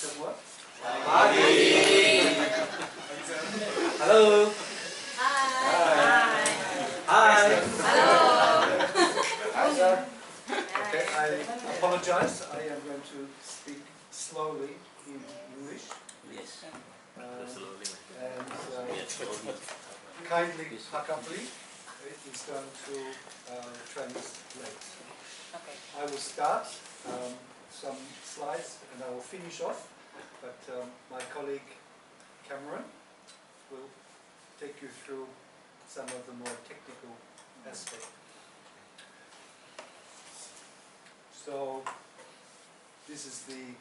Good what? Hi. Hello. Hi. Hi. Hello. Hi, sir. Okay, I apologize. I am going to speak slowly in English. Yes. And kindly Hakapli is going to translate. Okay. I will start some slides and I will finish off, but my colleague Cameron will take you through some of the more technical aspects. So this is the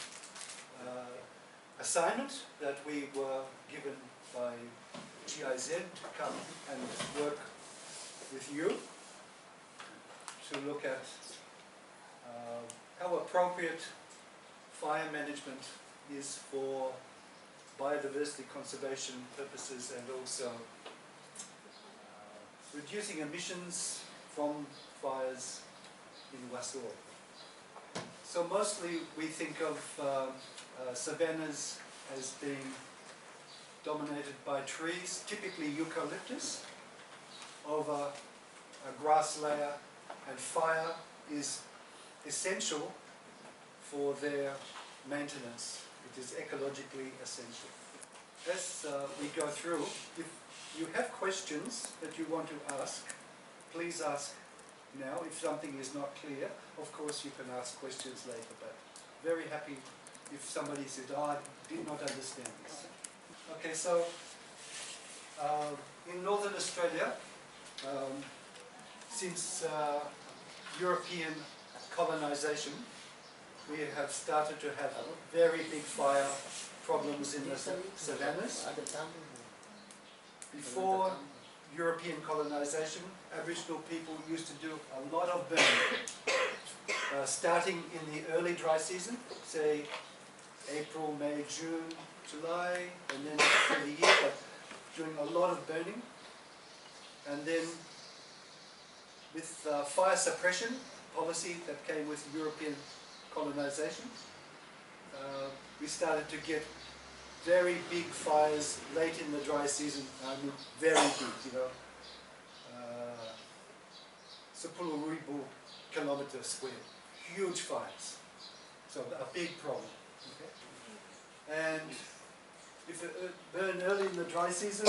assignment that we were given by GIZ to come and work with you to look at how appropriate fire management is for biodiversity conservation purposes and also reducing emissions from fires in Wasur. So mostly we think of savannas as being dominated by trees, typically eucalyptus, over a grass layer, and fire is essential for their maintenance. It is ecologically essential. As we go through, if you have questions that you want to ask, please ask now. If something is not clear, of course you can ask questions later, but very happy if somebody said, oh, I did not understand this. Okay, so in Northern Australia, since European colonization, we have started to have very big fire problems in the savannas. Before European colonization, Aboriginal people used to do a lot of burning, starting in the early dry season, say April, May, June, July, and then through the year, but doing a lot of burning. And then with fire suppression policy that came with European colonization, we started to get very big fires late in the dry season. I mean, very big, you know, 10,000 kilometers square, huge fires. So a big problem. Okay? And if it burned early in the dry season,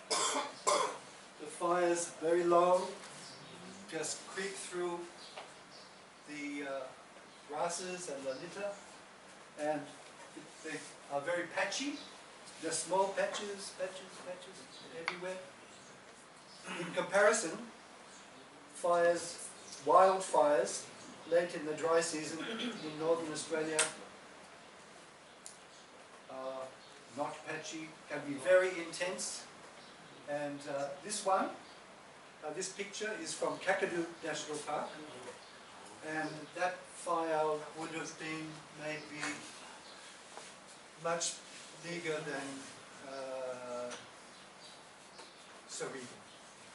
the fires very low, just creep through the grasses and the litter, and they are very patchy, just small patches everywhere. In comparison, fires, wildfires, late in the dry season in Northern Australia are not patchy, can be very intense, and this picture is from Kakadu National Park, and that fire would have been maybe much bigger than 30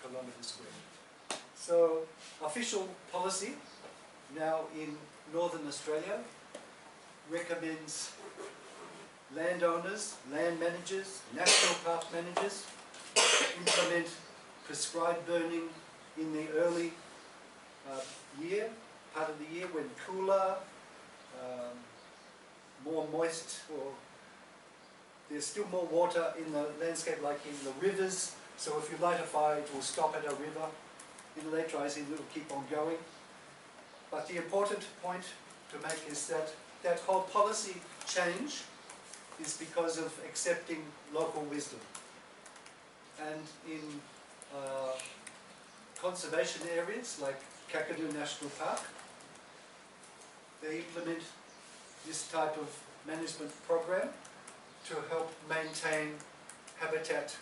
kilometers square. So official policy now in Northern Australia recommends landowners, land managers, national park managers implement prescribed burning in the early part of the year when cooler, more moist, or there's still more water in the landscape, like in the rivers. So if you light a fire, it will stop at a river. In the late dry season, it will keep on going. But the important point to make is that that whole policy change is because of accepting local wisdom. And in conservation areas like Kakadu National Park, they implement this type of management program to help maintain habitat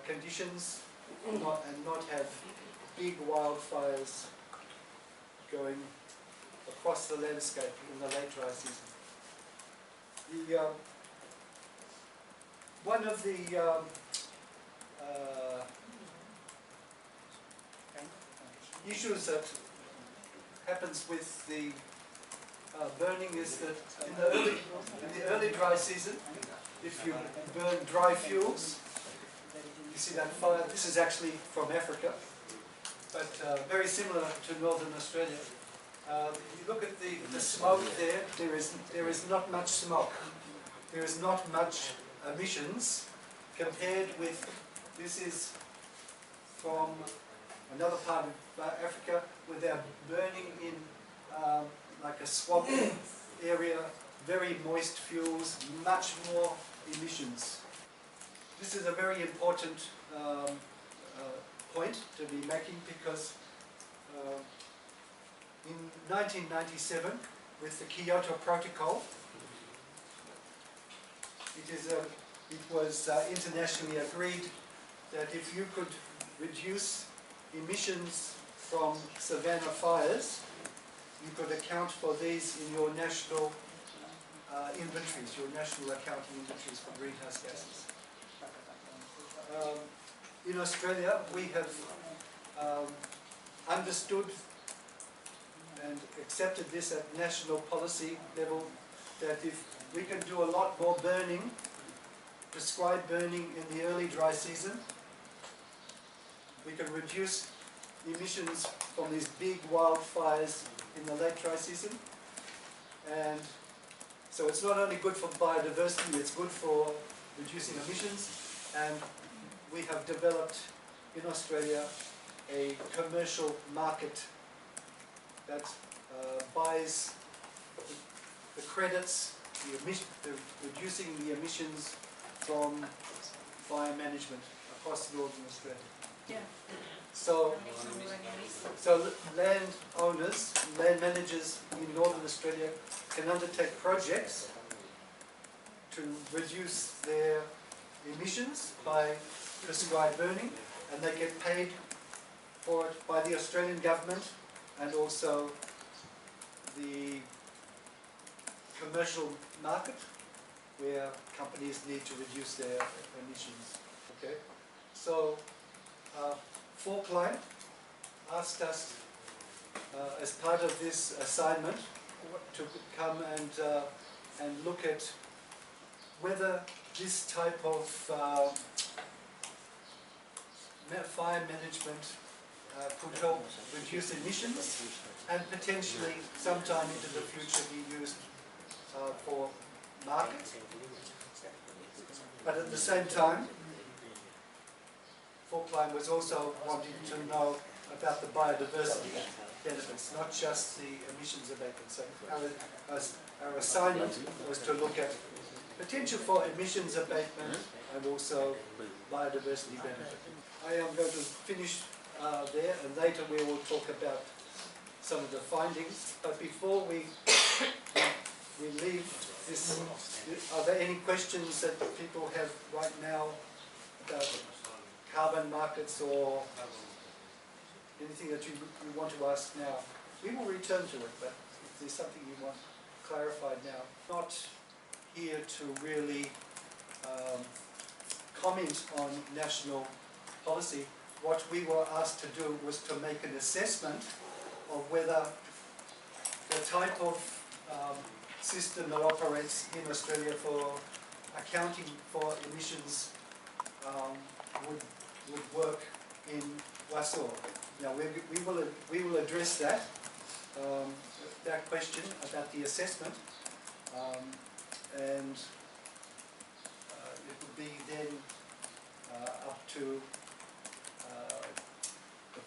conditions and not have big wildfires going across the landscape in the late dry season. One of the issues that happens with the burning is that in the early dry season, if you burn dry fuels, you see that fire. This is actually from Africa, but very similar to Northern Australia. If you look at the smoke there, there is not much smoke. There is not much emissions compared with, this is from another part of Africa where they're burning in like a swamp area, very moist fuels, much more emissions. This is a very important point to be making because in 1997, with the Kyoto Protocol, it was internationally agreed that if you could reduce emissions from savanna fires, you could account for these in your national inventories, your national accounting inventories for greenhouse gases. In Australia, we have understood and accepted this at national policy level, that if we can do a lot more burning, prescribed burning in the early dry season, we can reduce emissions from these big wildfires in the late dry season. And so it's not only good for biodiversity, it's good for reducing emissions. And we have developed in Australia a commercial market that buys the credits, reducing the emissions from fire management across Northern Australia. Yeah. So land owners, land managers in Northern Australia can undertake projects to reduce their emissions by prescribed burning, and they get paid for it by the Australian government and also the commercial market, where companies need to reduce their emissions. Okay, so Falkline asked us as part of this assignment to come and look at whether this type of fire management could help reduce emissions and potentially sometime into the future be used for market. But at the same time, Falkline was also wanting to know about the biodiversity benefits, not just the emissions abatement. So our assignment was to look at potential for emissions abatement and also biodiversity benefit. I am going to finish there, and later we will talk about some of the findings. But before we leave this, are there any questions that people have right now about carbon markets or anything that you want to ask now? We will return to it, but if there's something you want clarified now. Not here to really comment on national policy. What we were asked to do was to make an assessment of whether the type of system that operates in Australia for accounting for emissions would work in Wasur. Now we will address that question about the assessment, and it would be then up to the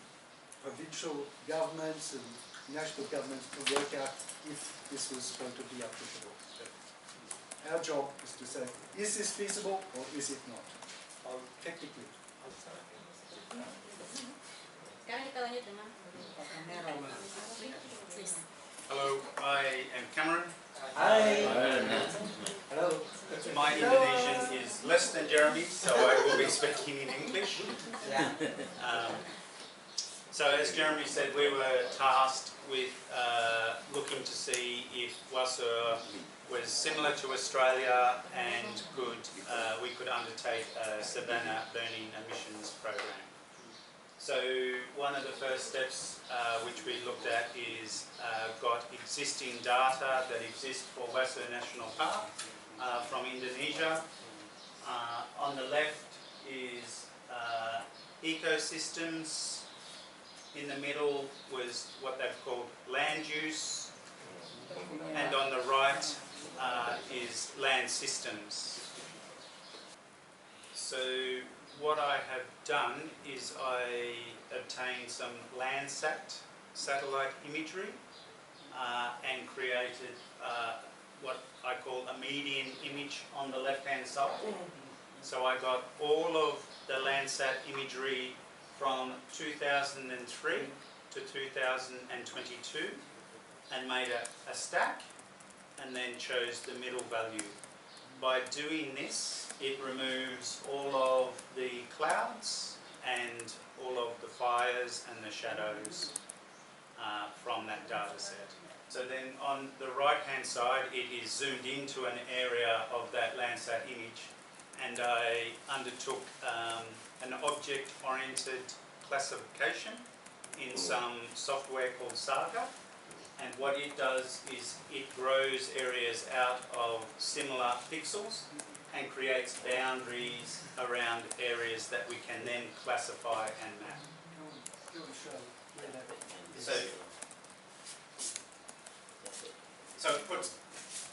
provincial governments and national governments to work out if this was going to be applicable. But our job is to say, is this feasible or is it not? Technically. Hello, I am Cameron. Hi. Hello. My Indonesian is less than Jeremy's, so I will be speaking in English. So as Jeremy said, we were tasked with looking to see if Wasur was similar to Australia and we could undertake a savanna burning emissions program. So one of the first steps which we looked at is got existing data that exists for Wasur National Park from Indonesia. On the left is ecosystems. In the middle was what they've called land use, and on the right is land systems. So what I have done is I obtained some Landsat satellite imagery and created what I call a median image on the left-hand side. So I got all of the Landsat imagery from 2003 to 2022 and made a stack and then chose the middle value. By doing this, it removes all of the clouds and all of the fires and the shadows from that data set. So then on the right hand side, it is zoomed into an area of that Landsat image, and I undertook an object-oriented classification in some software called Saga. And what it does is it grows areas out of similar pixels and creates boundaries around areas that we can then classify and map. So it puts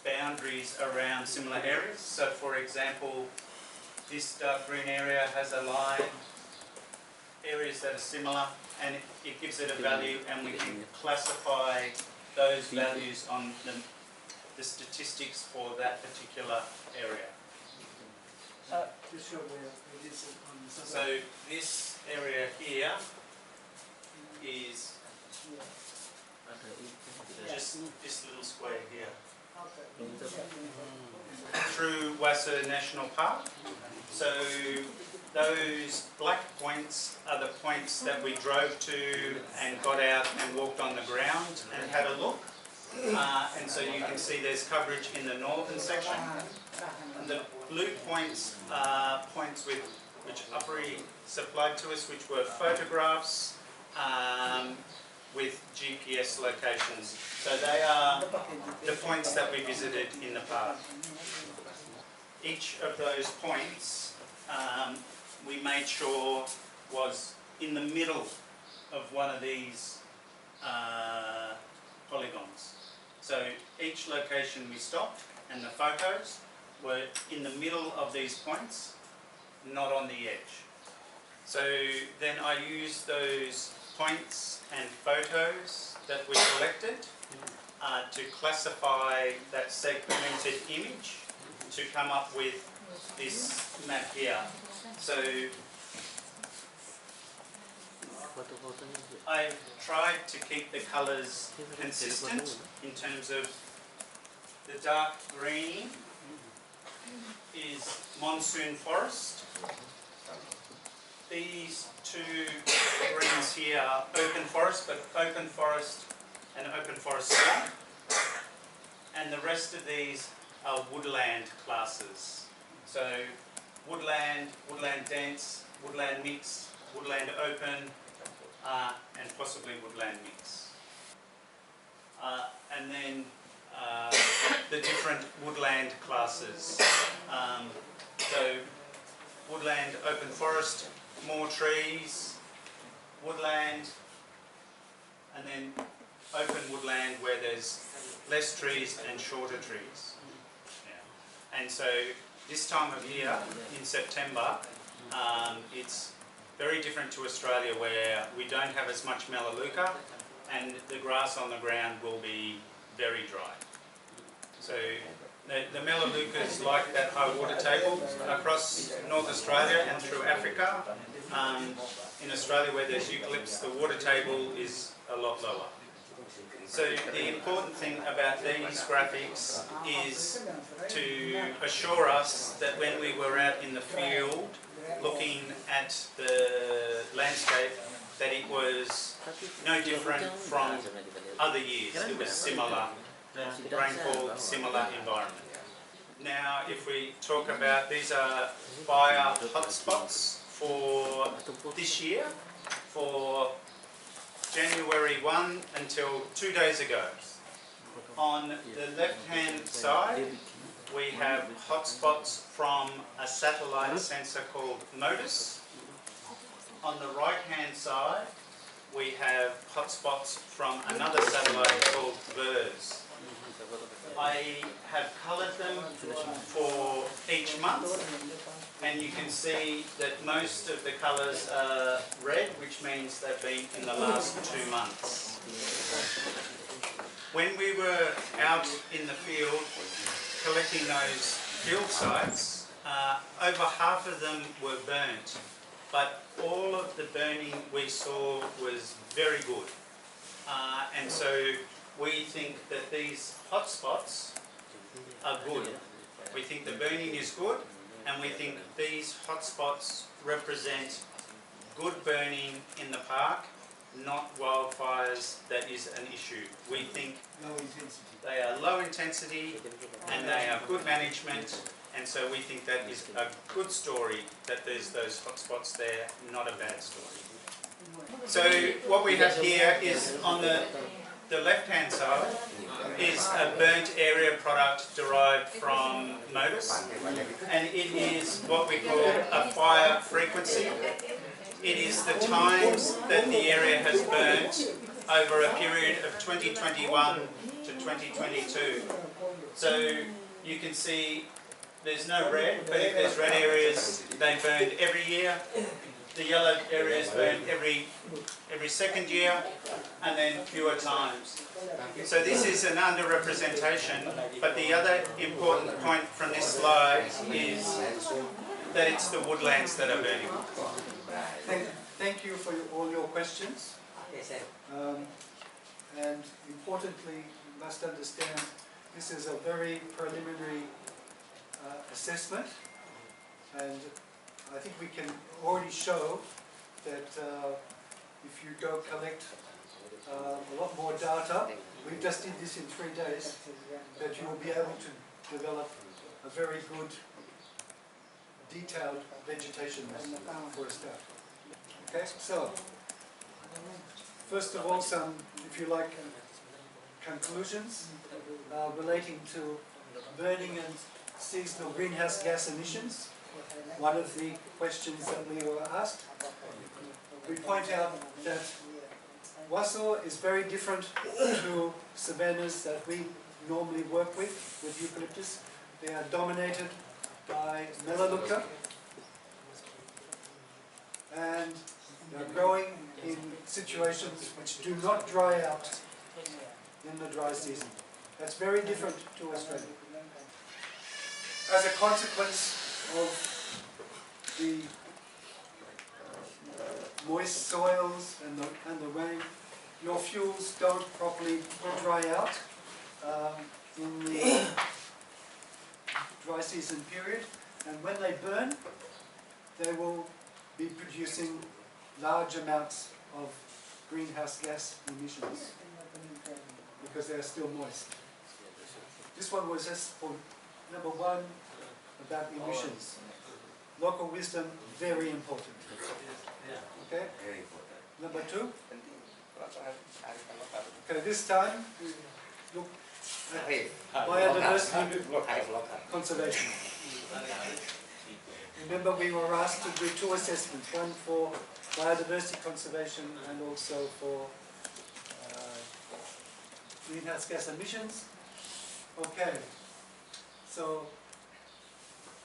boundaries around similar areas. So for example, this dark green area has a line, areas that are similar, and it gives it a value, and we can classify those values on the statistics for that particular area. So this area here is just this little square here. Through Wasur National Park. So those black points are the points that we drove to and got out and walked on the ground and had a look. And so you can see there's coverage in the northern section. And the blue points are points which UPRI supplied to us, which were photographs with GPS locations. So they are the points that we visited in the park. Each of those points we made sure was in the middle of one of these polygons. So each location we stopped, and the photos were in the middle of these points, not on the edge. So then I used those points and photos that we collected to classify that segmented image to come up with this map here. So I've tried to keep the colours consistent in terms of the dark green is monsoon forest. These two greens here are open forest, but open forest and open forest swamp. And the rest of these are woodland classes. So woodland, woodland dense, woodland mix, woodland open, and possibly woodland mix. And then the different woodland classes. So woodland, open forest, more trees, woodland, and then open woodland where there's less trees and shorter trees. Yeah. And so this time of year, in September, it's very different to Australia where we don't have as much melaleuca and the grass on the ground will be very dry. So the melaleucas like that high water table across North Australia and through Africa. In Australia where there's eucalypts, the water table is a lot lower. So the important thing about these graphics is to assure us that when we were out in the field looking at the landscape, that it was no different from other years. It was similar rainfall, similar environment. Now, if we talk about, these are fire hotspots for this year. for January 1 until 2 days ago. On the left-hand side, we have hotspots from a satellite sensor called MODIS. On the right-hand side, we have hotspots from another satellite called VERS. I have coloured them for each month, and you can see that most of the colours are red, which means they've been in the last 2 months. When we were out in the field collecting those field sites, over half of them were burnt, but all of the burning we saw was very good. And so we think that these hotspots are good. We think the burning is good, and we think these hotspots represent good burning in the park, not wildfires that is an issue. We think they are low intensity and they are good management, and so we think that is a good story that there's those hotspots there, not a bad story. So what we have here is on the left-hand side is a burnt area product derived from MODIS, and it is what we call a fire frequency. It is the times that the area has burnt over a period of 2021 to 2022. So you can see there's no red, but if there's red areas, they burned every year. The yellow areas burn every second year, and then fewer times. So this is an underrepresentation, but the other important point from this slide is that it's the woodlands that are burning. Thank you for all your questions. And importantly, you must understand this is a very preliminary assessment, and I think we can already show that if you go collect a lot more data, we just did this in 3 days, that you will be able to develop a very good detailed vegetation map for a start. Okay, so first of all, some, if you like, conclusions relating to burning and seasonal greenhouse gas emissions. One of the questions that we were asked, we point out that Wasur is very different to savannas that we normally work with eucalyptus. They are dominated by melaleuca, and they're growing in situations which do not dry out in the dry season. That's very different to Australia. As a consequence of the moist soils and the rain, your fuels don't properly dry out in the dry season period, and when they burn, they will be producing large amounts of greenhouse gas emissions because they are still moist. This one was just for number one, about emissions. Local wisdom, very important. Okay? Number two. Okay, this time, look at biodiversity conservation. Remember, we were asked to do 2 assessments, one for biodiversity conservation and also for greenhouse gas emissions. Okay, so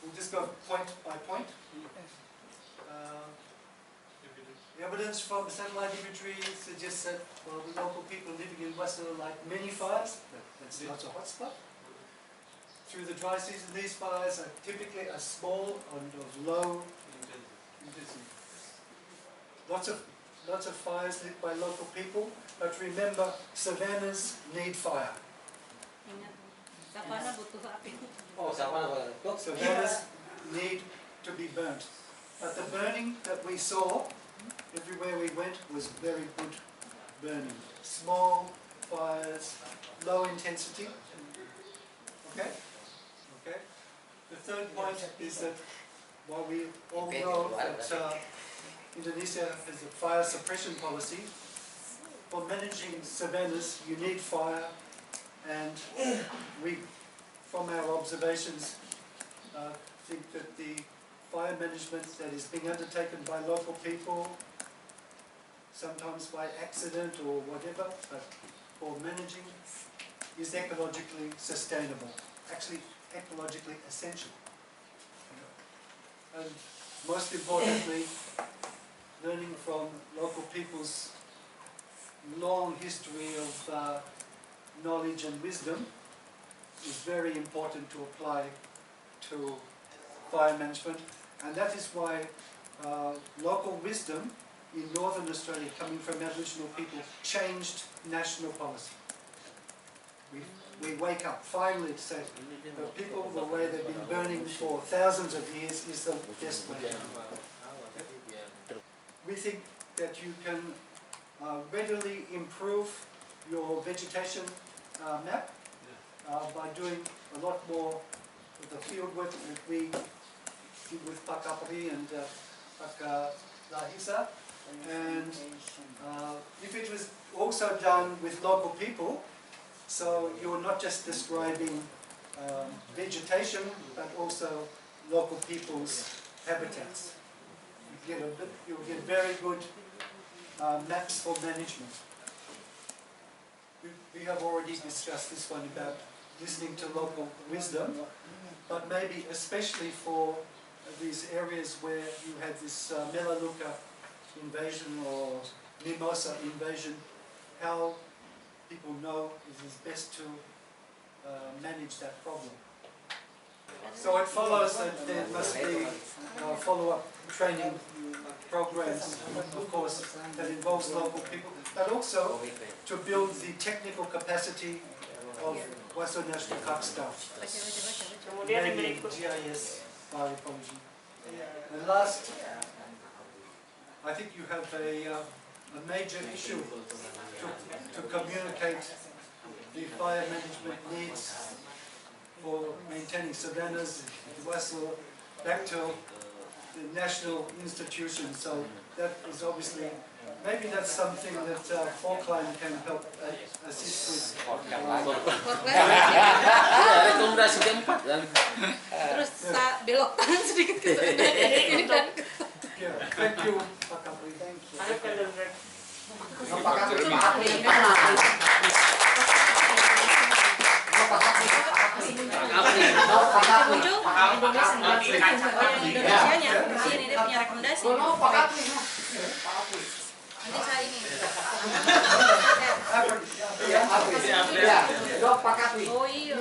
we'll just go point by point. The evidence from satellite imagery suggests that for the local people living in Wasur, like many fires, that's not a hotspot. Through the dry season, these fires are typically a small and of low intensity. Lots of fires lit by local people, but remember, savannas need fire. Savannas need to be burnt. But the burning that we saw everywhere we went was very good burning. Small fires, low intensity. Okay? Okay. The third point is that while we all know that Indonesia has a fire suppression policy. For managing savannas, you need fire, and we, from our observations, think that the fire management that is being undertaken by local people, sometimes by accident or whatever, but for managing, is ecologically sustainable, actually ecologically essential. And most importantly, learning from local people's long history of knowledge and wisdom is very important to apply to fire management, and that is why local wisdom in Northern Australia, coming from Aboriginal people, changed national policy. We wake up finally to say the people, the way they've been burning for thousands of years is the best way. We think that you can readily improve your vegetation map by doing a lot more of the field work that we did with Pakapri and Pakalahisa. And if it was also done with local people, so you're not just describing vegetation, but also local people's habitats. You'll get very good maps for management. We have already discussed this one about listening to local wisdom, but maybe especially for these areas where you had this Melaleuca invasion or Mimosa invasion, how people know it is best to manage that problem. So it follows that there must be follow-up training programs, of course, that involves local people, but also to build the technical capacity of Wasur National Park staff, maybe GIS, bioecology. And last, I think you have a major issue to communicate the fire management needs for maintaining savannas, Wasur, back to the national institutions. So that is obviously, maybe that's something that Falkland can help assist with. Rekomendasi keempat kan. Terus belok kanan sedikit ke kiri dan Yeah, thank you, Pak Kapri. Thank you. muncul Indonesianya, ini dia punya rekomendasi. Nanti saya ini. Oh iya.